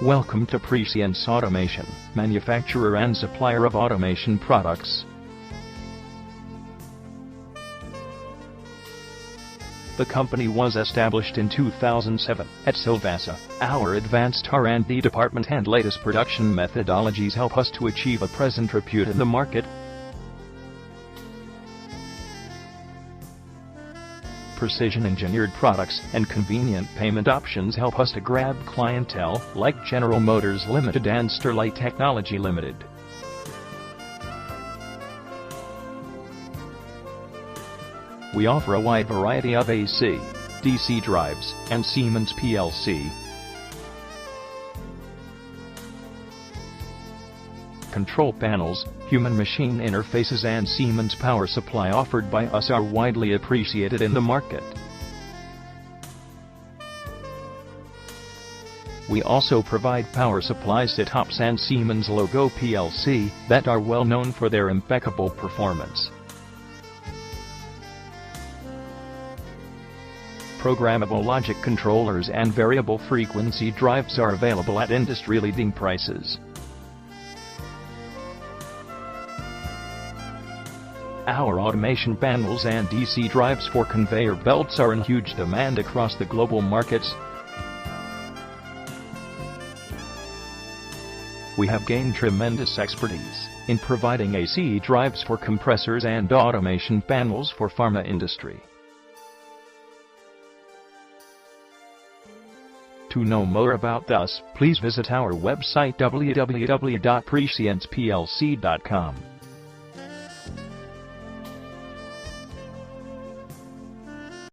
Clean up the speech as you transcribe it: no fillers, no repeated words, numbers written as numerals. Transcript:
Welcome to Prescience Automation, manufacturer and supplier of automation products. The company was established in 2007 at Silvassa. Our advanced R&D department and latest production methodologies help us to achieve a present repute in the market. Precision-engineered products and convenient payment options help us to grab clientele like General Motors Limited and Sterlite Technology Limited. We offer a wide variety of AC, DC drives, and Siemens PLC. Control panels, human-machine interfaces and Siemens power supply offered by us are widely appreciated in the market. We also provide power supply setups and Siemens logo PLC that are well known for their impeccable performance. Programmable logic controllers and variable frequency drives are available at industry-leading prices. Our automation panels and DC drives for conveyor belts are in huge demand across the global markets. We have gained tremendous expertise in providing AC drives for compressors and automation panels for pharma industry. To know more about us, please visit our website www.prescienceplc.com.